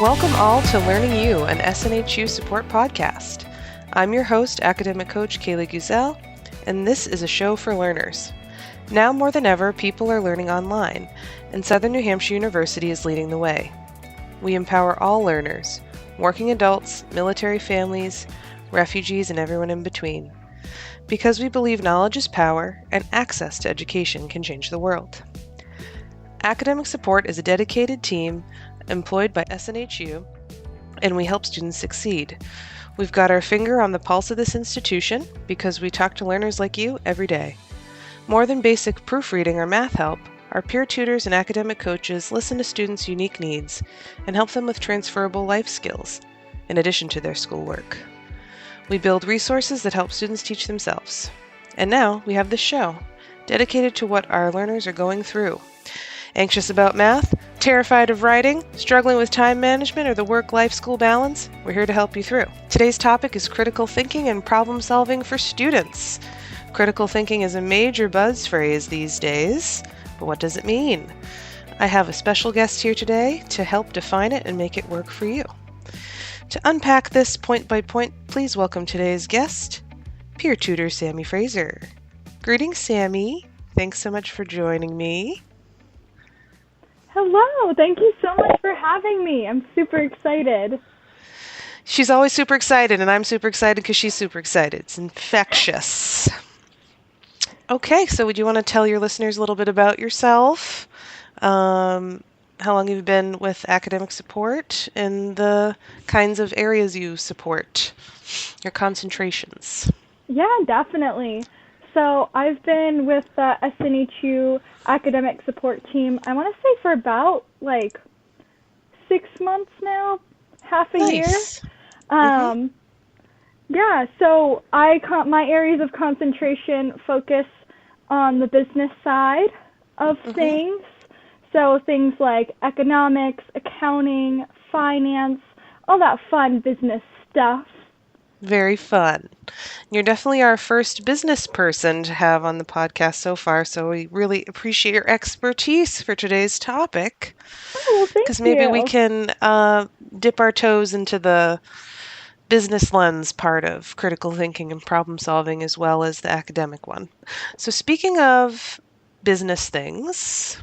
Welcome all to Learning You, an SNHU Support Podcast. I'm your host, academic coach Kayleigh Guzel, and this is a show for learners. Now more than ever, people are learning online, and Southern New Hampshire University is leading the way. We empower all learners, working adults, military families, refugees, and everyone in between, because we believe knowledge is power and access to education can change the world. Academic Support is a dedicated team employed by SNHU, and we help students succeed. We've got our finger on the pulse of this institution because we talk to learners like you every day. More than basic proofreading or math help, our peer tutors and academic coaches listen to students' unique needs and help them with transferable life skills, in addition to their schoolwork. We build resources that help students teach themselves. And now we have this show, dedicated to what our learners are going through. Anxious about math? Terrified of writing? Struggling with time management or the work-life school balance? We're here to help you through. Today's topic is critical thinking and problem solving for students. Critical thinking is a major buzz phrase these days, but what does it mean? I have a special guest here today to help define it and make it work for you. To unpack this point by point, please welcome today's guest, peer tutor Sammy Fraser. Greetings, Sammy. Thanks so much for joining me. Hello, thank you so much for having me. I'm super excited. She's always super excited, and I'm super excited because she's super excited. It's infectious. Okay, so would you want to tell your listeners a little bit about yourself? How long have you been with academic support and the kinds of areas you support, your concentrations? Yeah, definitely. So I've been with the SNHU academic support team, I want to say for about 6 months now, half a year. Yeah, so my areas of concentration focus on the business side of things. So things like economics, accounting, finance, all that fun business stuff. Very fun. You're definitely our first business person to have on the podcast so far, so we really appreciate your expertise for today's topic. Oh, well, thank you. Because maybe we can dip our toes into the business lens part of critical thinking and problem solving as well as the academic one. So speaking of business things,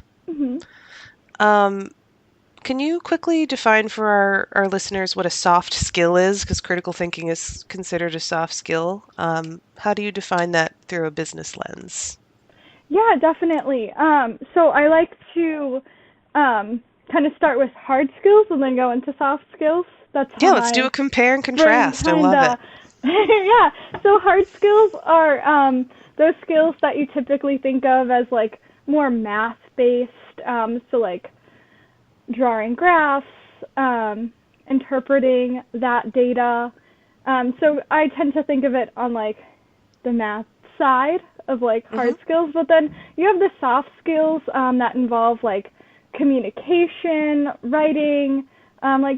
can you quickly define for our listeners what a soft skill is? Because critical thinking is considered a soft skill. How do you define that through a business lens? Yeah, definitely. So I like to kind of start with hard skills and then go into soft skills. Let's do a compare and contrast. I love it. Yeah, so hard skills are those skills that you typically think of as more math-based, so drawing graphs, interpreting that data. So I tend to think of it on the math side of hard skills, but then you have the soft skills that involve communication, writing,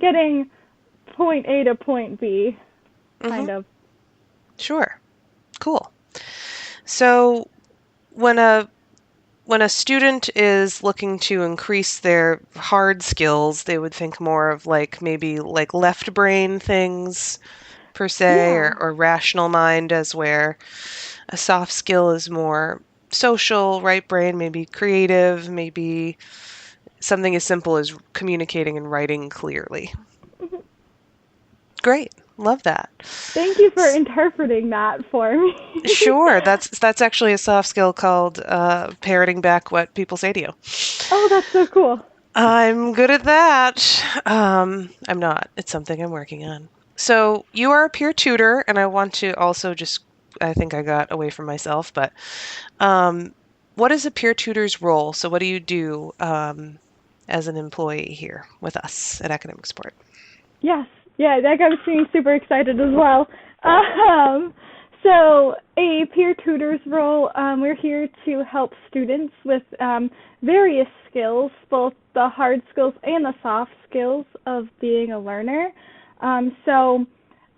getting point A to point B, kind of. Sure. Cool. So when a student is looking to increase their hard skills, they would think more of maybe left brain things per se, or rational mind, as where a soft skill is more social, right brain, maybe creative, maybe something as simple as communicating and writing clearly. Great. Love that. Thank you for interpreting that for me. Sure. That's actually a soft skill called parroting back what people say to you. Oh, that's so cool. I'm good at that. I'm not. It's something I'm working on. So you are a peer tutor, and I want to also I think I got away from myself, but what is a peer tutor's role? So what do you do as an employee here with us at Academic Support? Yes. Yeah, that got me super excited as well. So a peer tutor's role, we're here to help students with various skills, both the hard skills and the soft skills of being a learner. So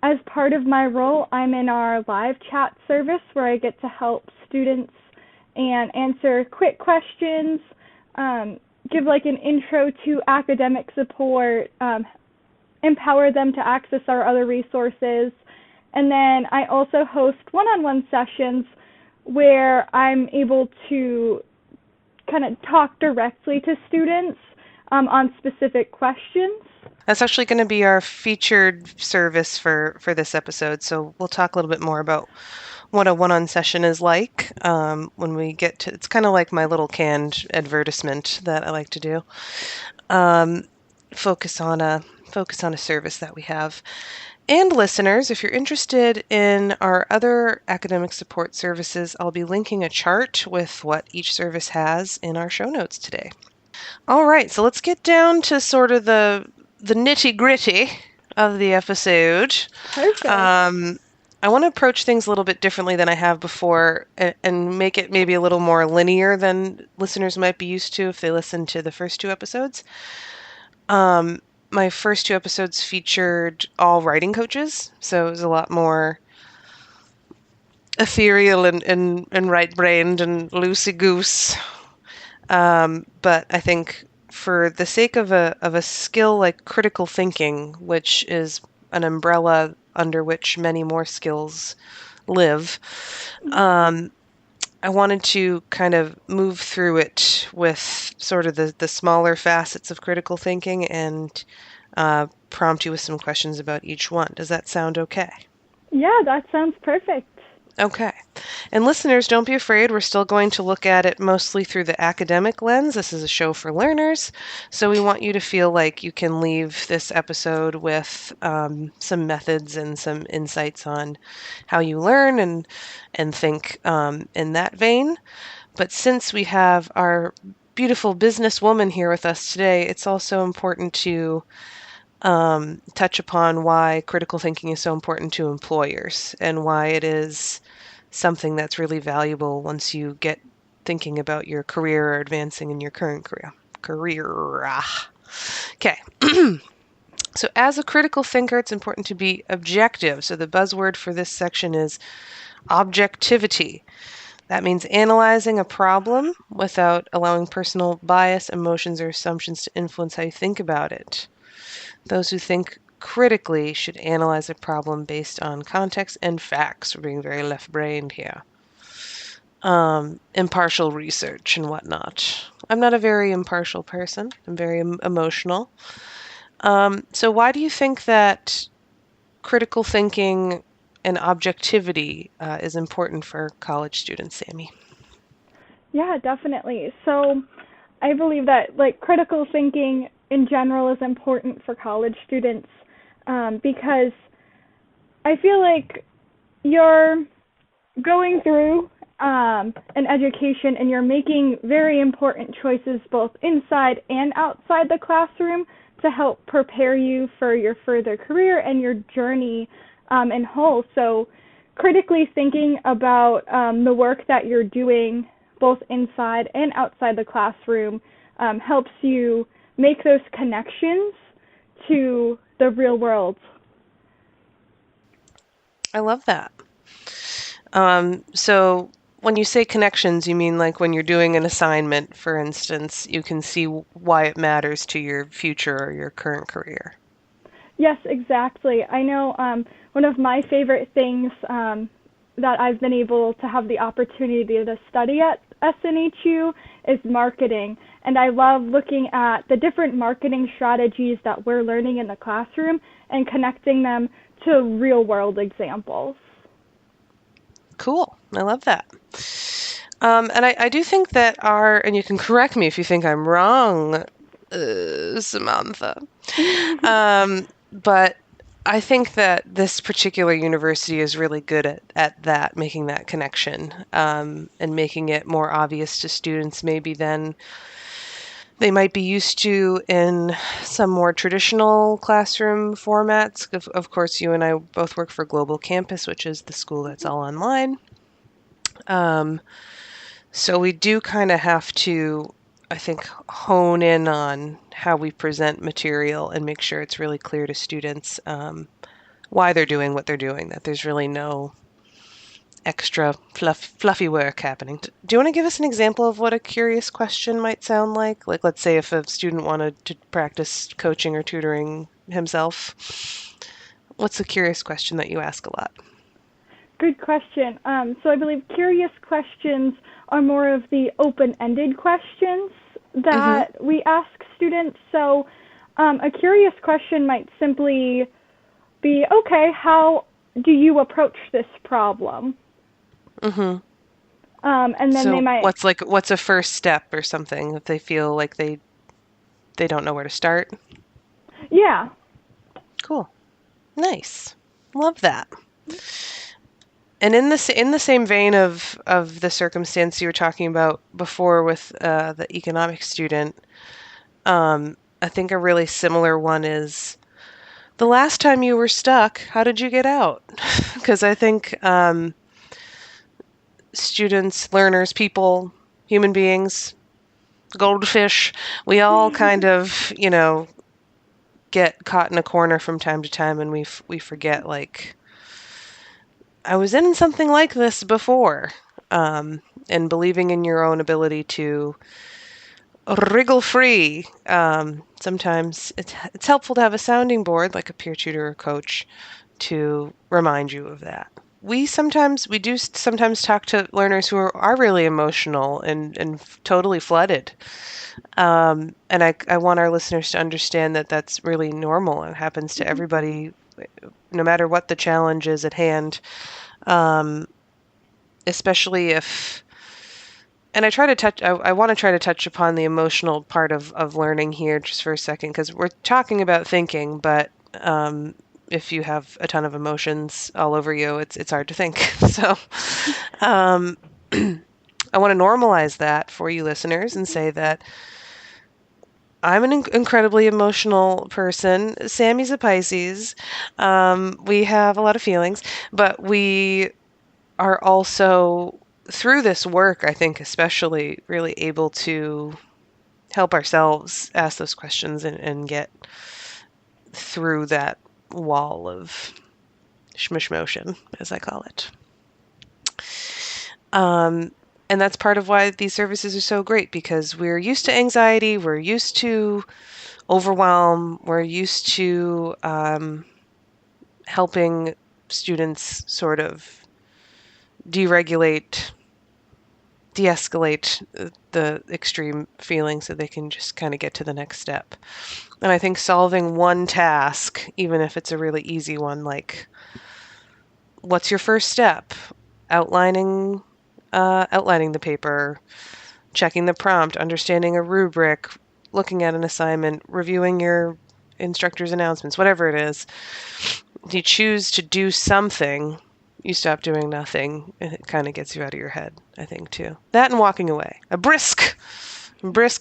as part of my role, I'm in our live chat service where I get to help students and answer quick questions, give an intro to academic support, empower them to access our other resources. And then I also host one-on-one sessions where I'm able to kind of talk directly to students on specific questions. That's actually going to be our featured service for this episode. So we'll talk a little bit more about what a one-on session is like when we get to. It's kind of like my little canned advertisement that I like to do. Focus on a service that we have. And listeners, if you're interested in our other academic support services, I'll be linking a chart with what each service has in our show notes today. All right, so let's get down to sort of the nitty-gritty of the episode. Perfect. I want to approach things a little bit differently than I have before and make it maybe a little more linear than listeners might be used to if they listen to the first two episodes. My first two episodes featured all writing coaches, so it was a lot more ethereal and right-brained and loosey-goose. But I think for the sake of a skill like critical thinking, which is an umbrella under which many more skills live, I wanted to kind of move through it with sort of the smaller facets of critical thinking and prompt you with some questions about each one. Does that sound okay? Yeah, that sounds perfect. Okay. And listeners, don't be afraid. We're still going to look at it mostly through the academic lens. This is a show for learners. So we want you to feel like you can leave this episode with some methods and some insights on how you learn and think in that vein. But since we have our beautiful businesswoman here with us today, it's also important to touch upon why critical thinking is so important to employers and why it is something that's really valuable once you get thinking about your career or advancing in your current career. Okay. So as a critical thinker, it's important to be objective. So the buzzword for this section is objectivity. That means analyzing a problem without allowing personal bias, emotions, or assumptions to influence how you think about it. Those who think critically should analyze a problem based on context and facts. We're being very left-brained here. Impartial research and whatnot. I'm not a very impartial person. I'm very emotional. So why do you think that critical thinking and objectivity is important for college students, Sammy? Yeah, definitely. So I believe that critical thinking in general is important for college students because I feel like you're going through an education and you're making very important choices both inside and outside the classroom to help prepare you for your further career and your journey in whole. So critically thinking about the work that you're doing both inside and outside the classroom helps you make those connections to the real world. I love that. So when you say connections, you mean like when you're doing an assignment, for instance, you can see why it matters to your future or your current career. Yes, exactly. I know one of my favorite things that I've been able to have the opportunity to study at SNHU is marketing. And I love looking at the different marketing strategies that we're learning in the classroom and connecting them to real world examples. Cool. I love that. And I do think that and you can correct me if you think I'm wrong, Samantha. But I think that this particular university is really good at that, making that connection, and making it more obvious to students maybe than they might be used to in some more traditional classroom formats. Of course, you and I both work for Global Campus, which is the school that's all online. So we do kind of have to, I think, hone in on how we present material and make sure it's really clear to students why they're doing what they're doing, that there's really no extra fluffy work happening. Do you want to give us an example of what a curious question might sound like? Like, let's say if a student wanted to practice coaching or tutoring himself, what's a curious question that you ask a lot? Good question. So I believe curious questions are more of the open-ended questions that we ask students. So a curious question might simply be, okay, how do you approach this problem? And then So they might... what's a first step or something if they feel like they don't know where to start? Yeah. Cool. Nice. Love that. And in the same vein of the circumstance you were talking about before with the economics student, I think a really similar one is, the last time you were stuck, how did you get out? Because I think students, learners, people, human beings, goldfish, we all kind of, get caught in a corner from time to time, and we forget, like, I was in something like this before, and believing in your own ability to wriggle free. Sometimes it's helpful to have a sounding board, like a peer tutor or coach, to remind you of that. We do sometimes talk to learners who are really emotional and totally flooded. And I want our listeners to understand that that's really normal. It happens to everybody, no matter what the challenge is at hand. Especially if, and I want to try to touch upon the emotional part of learning here just for a second, because we're talking about thinking, but if you have a ton of emotions all over you, it's hard to think. So I want to normalize that for you listeners and say that I'm an incredibly emotional person. Sammy's a Pisces. We have a lot of feelings, but we are also, through this work, I think especially, really able to help ourselves ask those questions and get through that wall of shmishmotion, as I call it. And that's part of why these services are so great, because we're used to anxiety, we're used to overwhelm, we're used to helping students sort of de-escalate the extreme feelings so they can just kind of get to the next step. And I think solving one task, even if it's a really easy one, like, what's your first step? Outlining the paper, checking the prompt, understanding a rubric, looking at an assignment, reviewing your instructor's announcements, whatever it is. If you choose to do something, you stop doing nothing, and it kind of gets you out of your head, I think, too. That and walking away. A brisk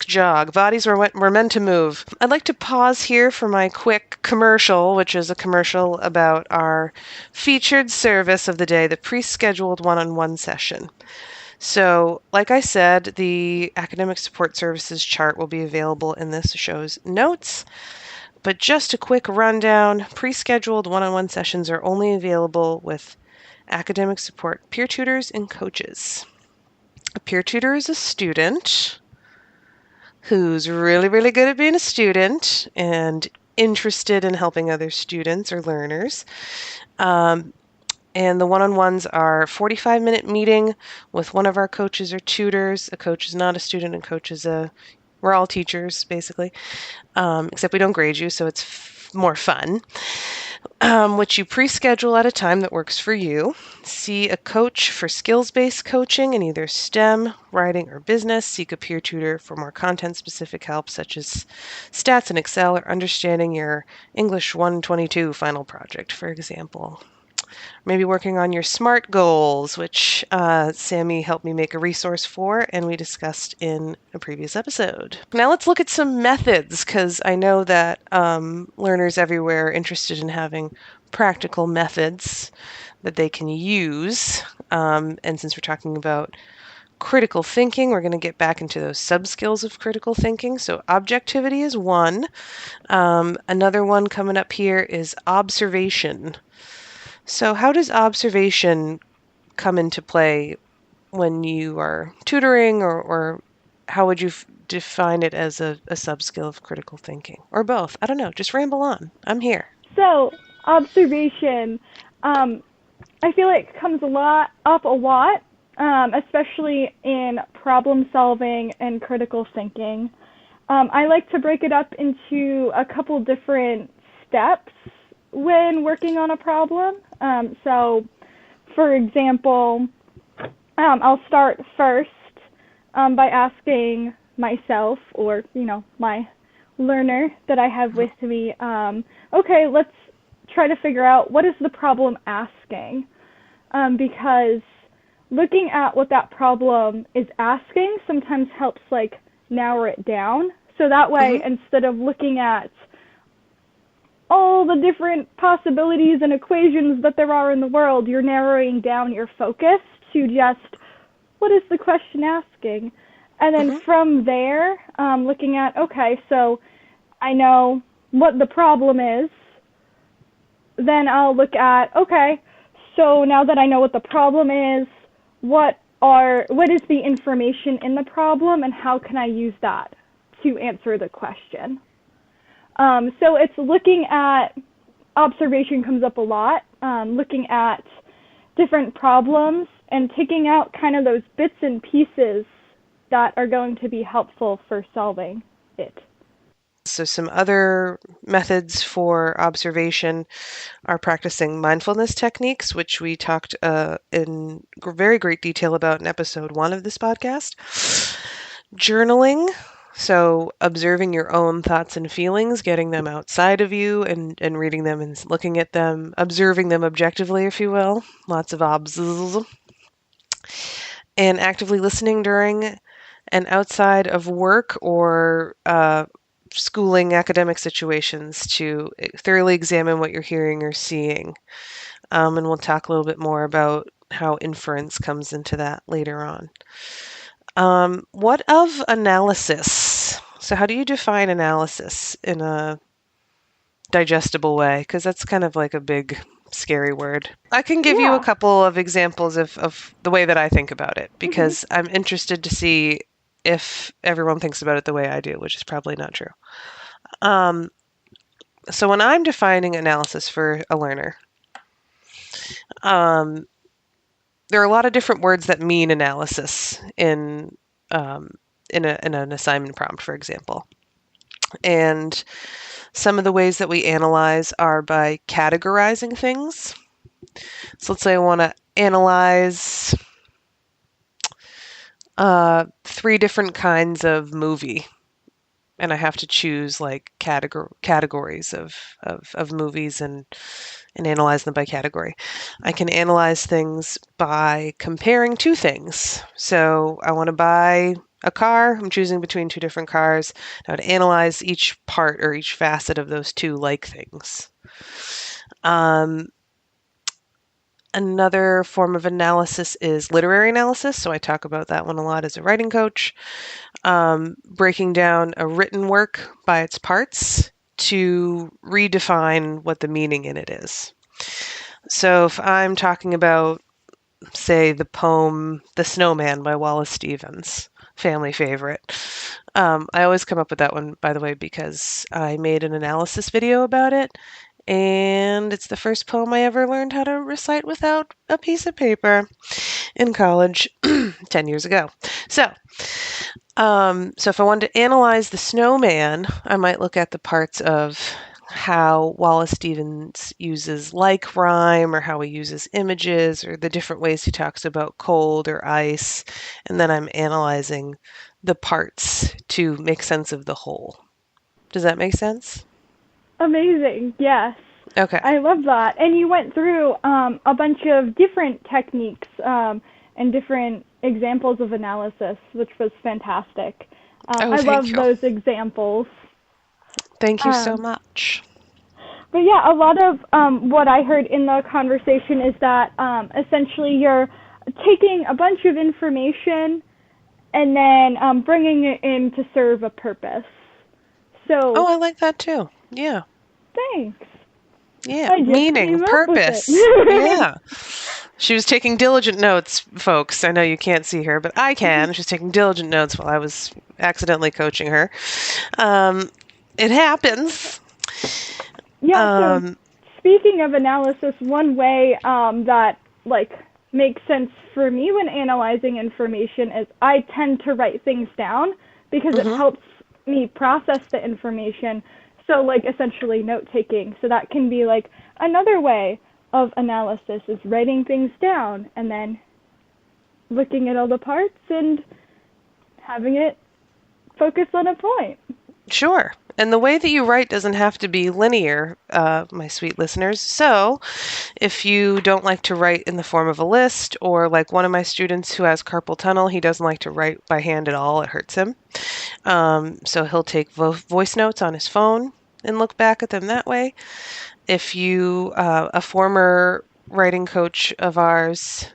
jog. Bodies were meant to move. I'd like to pause here for my quick commercial, which is a commercial about our featured service of the day, the pre-scheduled one-on-one session. So, like I said, the academic support services chart will be available in this show's notes. But just a quick rundown, pre-scheduled one-on-one sessions are only available with academic support peer tutors and coaches. A peer tutor is a student who's really, really good at being a student and interested in helping other students or learners. And the one-on-ones are a 45-minute meeting with one of our coaches or tutors. A coach is not a student, and coach is we're all teachers, basically, except we don't grade you, so it's more fun. Which you pre-schedule at a time that works for you. See a coach for skills-based coaching in either STEM, writing, or business. Seek a peer tutor for more content-specific help, such as stats in Excel or understanding your English 122 final project, for example. Maybe working on your SMART goals, which Sammy helped me make a resource for, and we discussed in a previous episode. Now let's look at some methods, because I know that learners everywhere are interested in having practical methods that they can use. And since we're talking about critical thinking, we're going to get back into those sub-skills of critical thinking. So objectivity is one. Another one coming up here is observation. So how does observation come into play when you are tutoring, or how would you define it as a sub-skill of critical thinking? Or both? I don't know. Just ramble on. I'm here. So, observation, I feel like comes up a lot, especially in problem solving and critical thinking. I like to break it up into a couple different steps when working on a problem. So, for example, I'll start first by asking myself, or, my learner that I have with me, okay, let's try to figure out what is the problem asking, because looking at what that problem is asking sometimes helps narrow it down. So that way, instead of looking at all the different possibilities and equations that there are in the world, you're narrowing down your focus to just, what is the question asking? And then from there, looking at, okay, so I know what the problem is, then I'll look at, okay, so now that I know what the problem is, what is the information in the problem, and how can I use that to answer the question? So it's looking at, observation comes up a lot, looking at different problems and taking out kind of those bits and pieces that are going to be helpful for solving it. So some other methods for observation are practicing mindfulness techniques, which we talked in very great detail about in episode 1 of this podcast. Journaling, so observing your own thoughts and feelings, getting them outside of you and reading them and looking at them, observing them objectively, if you will. Lots of obs. And actively listening during and outside of work or schooling academic situations to thoroughly examine what you're hearing or seeing. And we'll talk a little bit more about how inference comes into that later on. What of analysis? So how do you define analysis in a digestible way? Because that's kind of like a big, scary word. I can give you a couple of examples of the way that I think about it, because I'm interested to see if everyone thinks about it the way I do, which is probably not true. So when I'm defining analysis for a learner, there are a lot of different words that mean analysis in an assignment prompt, for example. And some of the ways that we analyze are by categorizing things. So let's say I want to analyze 3 different kinds of movie, and I have to choose categories of movies and analyze them by category. I can analyze things by comparing 2 things. So I want to buy a car. I'm choosing between 2 different cars. I would analyze each part or each facet of those 2 things. Another form of analysis is literary analysis. So I talk about that one a lot as a writing coach. Breaking down a written work by its parts to redefine what the meaning in it is. So if I'm talking about, say, the poem The Snowman by Wallace Stevens, family favorite. I always come up with that one, by the way, because I made an analysis video about it, and it's the first poem I ever learned how to recite without a piece of paper in college 10 years ago. So if I wanted to analyze The Snowman, I might look at the parts of how Wallace Stevens uses rhyme, or how he uses images, or the different ways he talks about cold or ice, and then I'm analyzing the parts to make sense of the whole. Does that make sense? Amazing, yes. Okay. I love that. And you went through a bunch of different techniques and different examples of analysis, which was fantastic. I love those examples. Thank you so much. But yeah, a lot of what I heard in the conversation is that essentially you're taking a bunch of information and then bringing it in to serve a purpose. So. Oh, I like that too. Yeah. Thanks. Yeah, meaning, purpose. Yeah. She was taking diligent notes, folks. I know you can't see her, but I can. She's taking diligent notes while I was accidentally coaching her. It happens. Yeah, so speaking of analysis, one way that makes sense for me when analyzing information is I tend to write things down because it helps me process the information. So essentially note taking. So that can be another way of analysis is writing things down and then looking at all the parts and having it focus on a point. Sure. And the way that you write doesn't have to be linear, my sweet listeners. So if you don't like to write in the form of a list, or like one of my students who has carpal tunnel, he doesn't like to write by hand at all. It hurts him. So he'll take voice notes on his phone and look back at them that way. If you, a former writing coach of ours,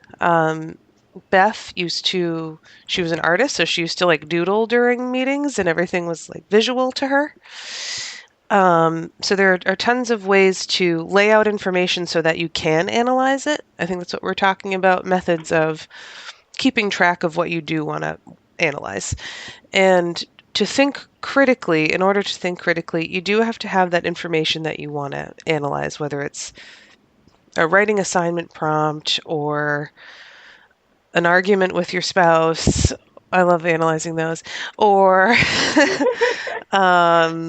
Beth she was an artist, so she used to doodle during meetings and everything was visual to her. So there are tons of ways to lay out information so that you can analyze it. I think that's what we're talking about, methods of keeping track of what you do want to analyze. And to think critically, in order to think critically, you do have to have that information that you want to analyze, whether it's a writing assignment prompt or an argument with your spouse. I love analyzing those. Or now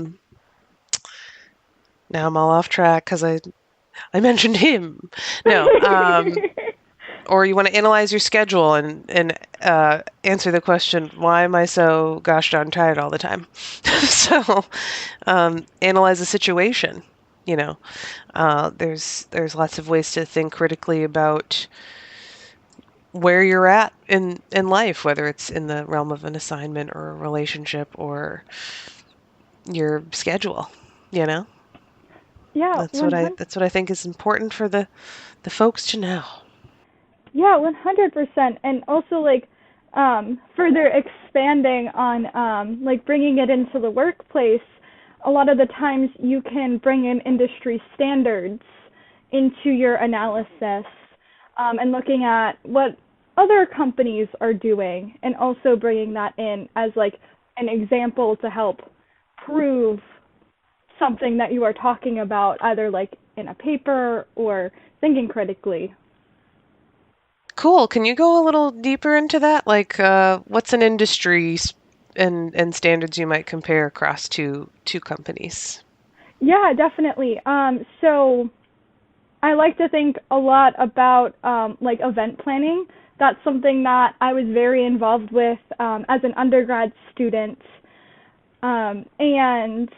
I'm all off track because I mentioned him. No. Or you want to analyze your schedule and answer the question, why am I so gosh darn tired all the time? So analyze the situation. There's lots of ways to think critically about where you're at in life, whether it's in the realm of an assignment or a relationship or your schedule. Yeah. That's what I think is important for the folks to know. Yeah, 100%. And also further expanding on bringing it into the workplace, a lot of the times you can bring in industry standards into your analysis and looking at what other companies are doing and also bringing that in as an example to help prove something that you are talking about, either in a paper or thinking critically. Cool. Can you go a little deeper into that? What's an industry and standards you might compare across two companies? Yeah, definitely. So I like to think a lot about event planning. That's something that I was very involved with as an undergrad student. And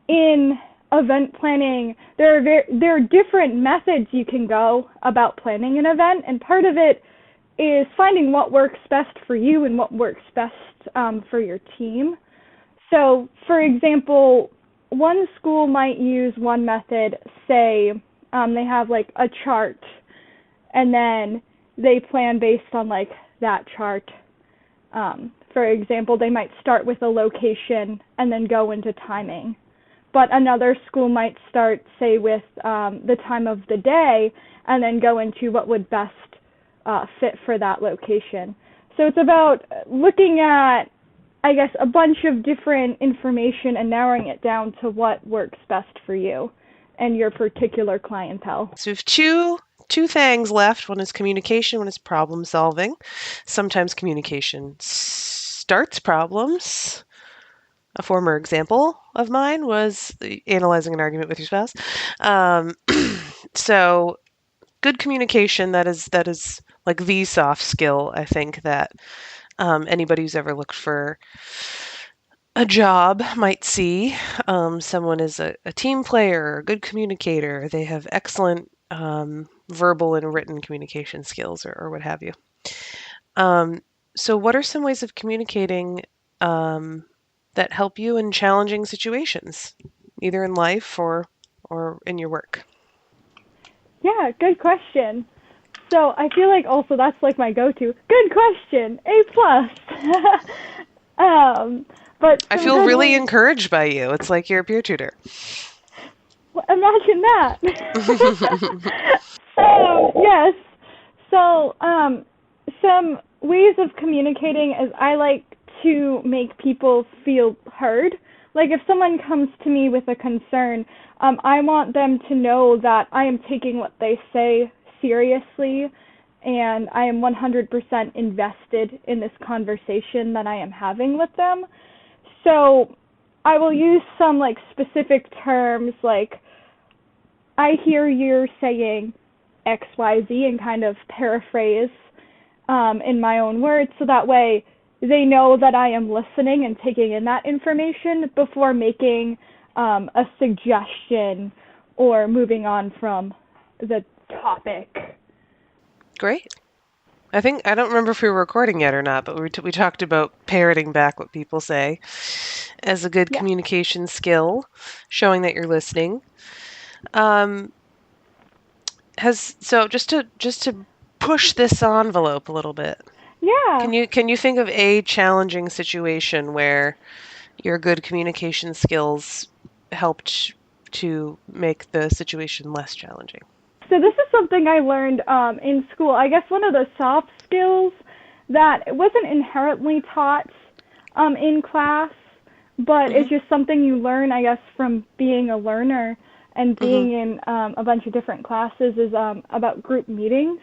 in event planning, there are different methods you can go about planning an event, and part of it is finding what works best for you and what works best for your team. So, for example, one school might use one method, say they have a chart, and then they plan based on that chart. For example, they might start with a location and then go into timing. But another school might start, say, with the time of the day and then go into what would best fit for that location. So it's about looking at, I guess, a bunch of different information and narrowing it down to what works best for you and your particular clientele. So we have two things left. One is communication, one is problem solving. Sometimes communication starts problems. A former example of mine was analyzing an argument with your spouse. So good communication, that is the soft skill, I think, that anybody who's ever looked for a job might see. Someone is a team player, a good communicator. They have excellent verbal and written communication skills or what have you. So what are some ways of communicating that help you in challenging situations, either in life or in your work? Yeah, good question. So I feel also that's my go-to. Good question, A+. But I feel really encouraged by you. It's like you're a peer tutor. Well, imagine that. Yes. So, some ways of communicating is I like to make people feel heard. Like if someone comes to me with a concern, I want them to know that I am taking what they say seriously and I am 100% invested in this conversation that I am having with them. So I will use some like specific terms like, I hear you're saying XYZ and kind of paraphrase in my own words, so that way they know that I am listening and taking in that information before making a suggestion or moving on from the topic. Great. I don't remember if we were recording yet or not, but we talked about parroting back what people say as a good communication skill, showing that you're listening. So just to push this envelope a little bit. Yeah. Can you think of a challenging situation where your good communication skills helped to make the situation less challenging? So this is something I learned in school. I guess one of the soft skills that it wasn't inherently taught in class, but it's just something you learn, I guess, from being a learner and being in a bunch of different classes is about group meetings.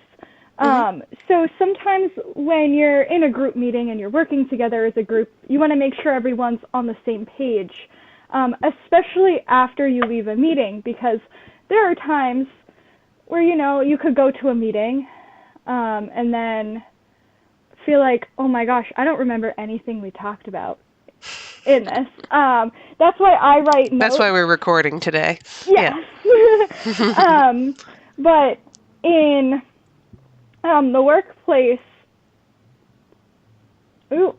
So sometimes when you're in a group meeting and you're working together as a group, you want to make sure everyone's on the same page, especially after you leave a meeting, because there are times where, you could go to a meeting and then feel like, oh my gosh, I don't remember anything we talked about in this. That's why I write notes. That's why we're recording today. Yes. Yeah. But in the workplace,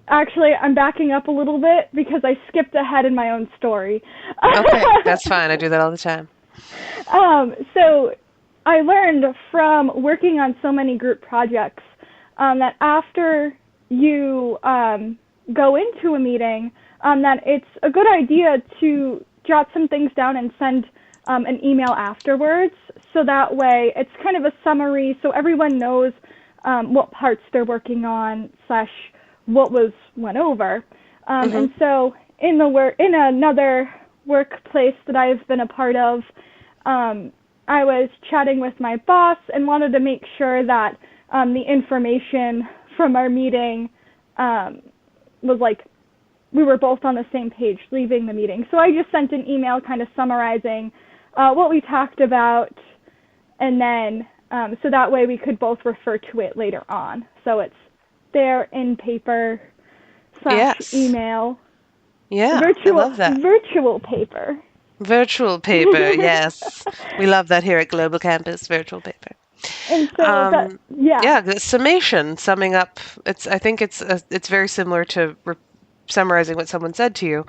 actually, I'm backing up a little bit because I skipped ahead in my own story. Okay, that's fine. I do that all the time. So I learned from working on so many group projects that after you go into a meeting, that it's a good idea to jot some things down and send an email afterwards. So that way it's kind of a summary so everyone knows what parts they're working on / what went over. And so in another workplace that I've been a part of, I was chatting with my boss and wanted to make sure that the information from our meeting was like we were both on the same page leaving the meeting. So I just sent an email kind of summarizing what we talked about, and then so that way we could both refer to it later on. So it's there in paper / email. Yeah, I love that. Virtual paper. Virtual paper, yes. We love that here at Global Campus, virtual paper. And so the summing up, I think it's very similar to summarizing what someone said to you.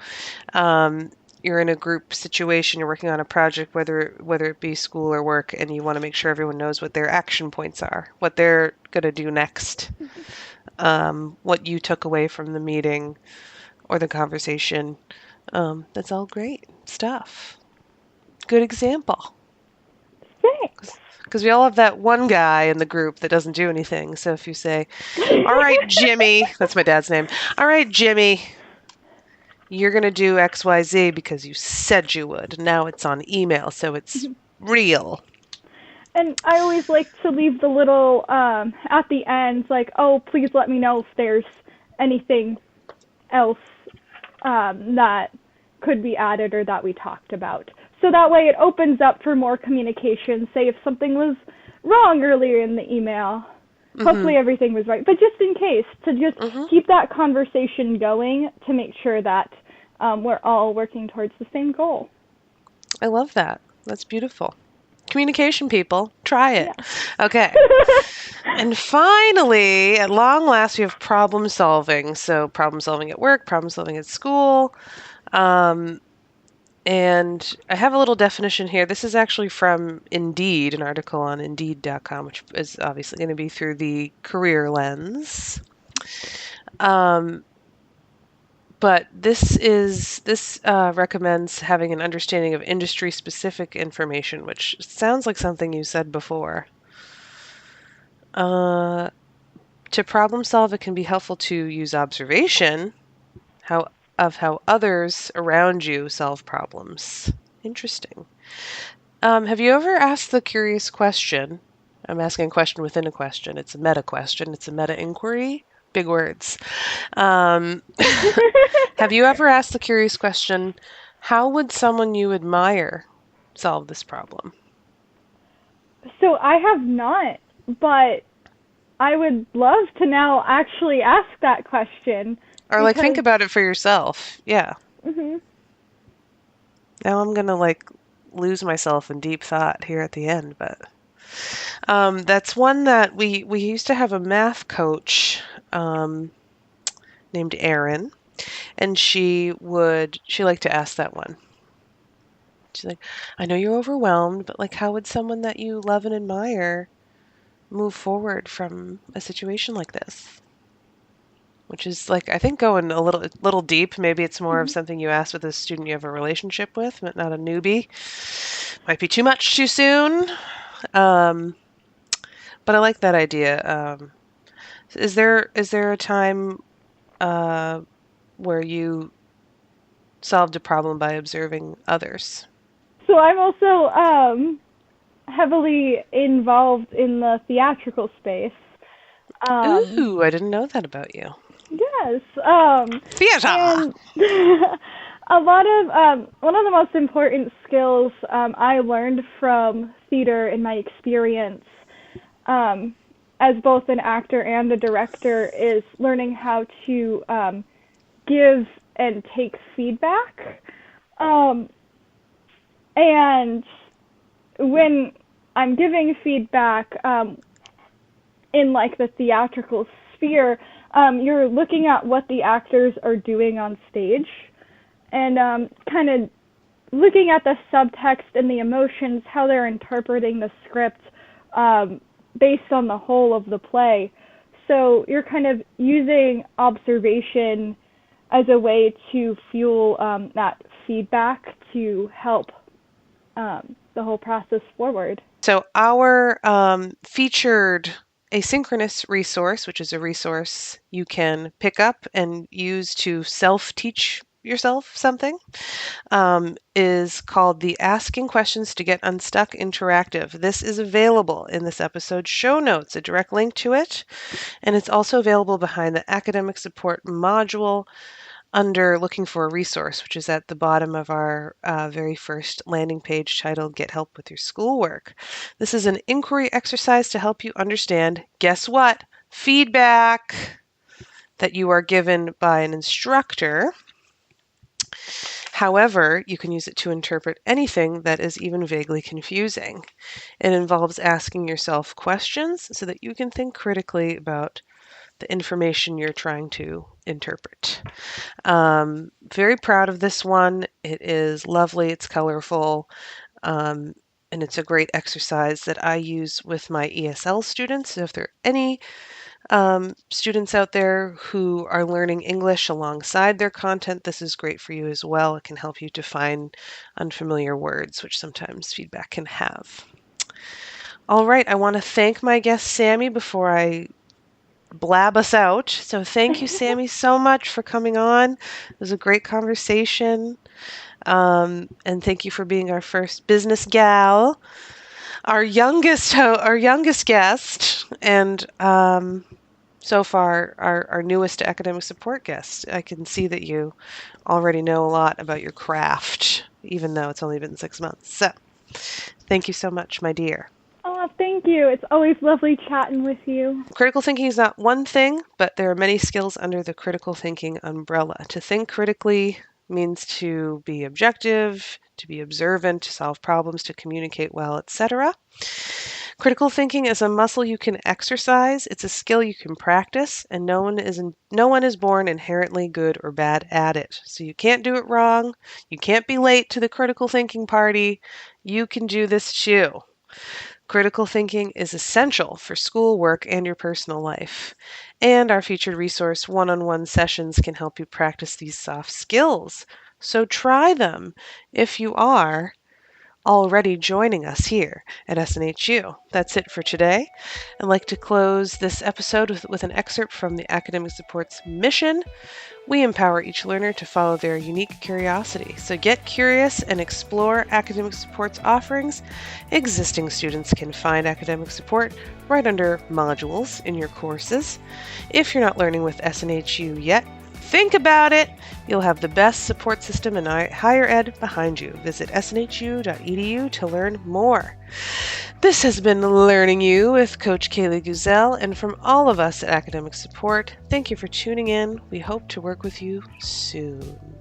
You're in a group situation, you're working on a project, whether it be school or work, and you want to make sure everyone knows what their action points are, what they're going to do next, what you took away from the meeting or the conversation. That's all great stuff. Good example. Thanks. Because we all have that one guy in the group that doesn't do anything. So if you say, all right, Jimmy, that's my dad's name. All right, Jimmy, you're going to do XYZ because you said you would. Now it's on email, so it's real. And I always like to leave the little, at the end, like, oh, please let me know if there's anything else that could be added or that we talked about. So that way it opens up for more communication. Say if something was wrong earlier in the email, hopefully everything was right. But just in case, to just keep that conversation going to make sure that we're all working towards the same goal. I love that. That's beautiful. Communication, people. Try it. Yeah. Okay. And finally, at long last, we have problem solving. So problem solving at work, problem solving at school. And I have a little definition here. This is actually from Indeed, an article on Indeed.com, which is obviously going to be through the career lens. But this recommends having an understanding of industry-specific information, which sounds like something you said before. To problem solve, it can be helpful to use observation of how others around you solve problems. Interesting. Have you ever asked the curious question? I'm asking a question within a question. It's a meta question. It's a meta inquiry. Big words. Have you ever asked the curious question, how would someone you admire solve this problem? So I have not, but I would love to now actually ask that question. Or like think about it for yourself. Yeah. Mhm. Now I'm gonna like lose myself in deep thought here at the end, but that's one that we used to have a math coach named Erin, and she liked to ask that one. She's like, I know you're overwhelmed, but like, how would someone that you love and admire move forward from a situation like this? Which is like, I think going a little deep. Maybe it's more of something you ask with a student you have a relationship with, but not a newbie. Might be too much too soon. But I like that idea. Is there a time where you solved a problem by observing others? So I'm also heavily involved in the theatrical space. Ooh, I didn't know that about you. Yes. Theater! And a lot of one of the most important skills I learned from theater in my experience as both an actor and a director is learning how to give and take feedback. And when I'm giving feedback in like the theatrical sphere, you're looking at what the actors are doing on stage and kind of looking at the subtext and the emotions, how they're interpreting the script based on the whole of the play. So you're kind of using observation as a way to fuel that feedback to help the whole process forward. So our featured asynchronous resource, which is a resource you can pick up and use to self-teach yourself something, is called the Asking Questions to Get Unstuck Interactive. This is available in this episode's show notes, a direct link to it, and it's also available behind the academic support module under looking for a resource, which is at the bottom of our very first landing page titled Get Help with Your Schoolwork. This is an inquiry exercise to help you understand, guess what? Feedback that you are given by an instructor. However, you can use it to interpret anything that is even vaguely confusing. It involves asking yourself questions so that you can think critically about the information you're trying to interpret. Very proud of this one. It is lovely, it's colorful, and it's a great exercise that I use with my ESL students. So if there are any students out there who are learning English alongside their content, this is great for you as well. It can help you define unfamiliar words, which sometimes feedback can have. All right, I want to thank my guest, Sammy, before I blab us out. So thank you, Sammy, so much for coming on. It was a great conversation. And thank you for being our first business gal, our youngest guest, and so far our newest academic support guest. I can see that you already know a lot about your craft, even though it's only been 6 months. So thank you so much, my dear. Oh, thank you. It's always lovely chatting with you. Critical thinking is not one thing, but there are many skills under the critical thinking umbrella. To think critically means to be objective, to be observant, to solve problems, to communicate well, etc. Critical thinking is a muscle you can exercise. It's a skill you can practice, and no one is born inherently good or bad at it. So you can't do it wrong. You can't be late to the critical thinking party. You can do this too. Critical thinking is essential for schoolwork and your personal life. And our featured resource, one-on-one sessions, can help you practice these soft skills. So try them if you are already joining us here at SNHU. That's it for today. I'd like to close this episode with an excerpt from the Academic Support's mission. We empower each learner to follow their unique curiosity. So get curious and explore Academic Support's offerings. Existing students can find Academic Support right under modules in your courses. If you're not learning with SNHU yet, think about it. You'll have the best support system in higher ed behind you. Visit snhu.edu to learn more. This has been Learning You with Coach Kayleigh Guzel, and from all of us at Academic Support, thank you for tuning in. We hope to work with you soon.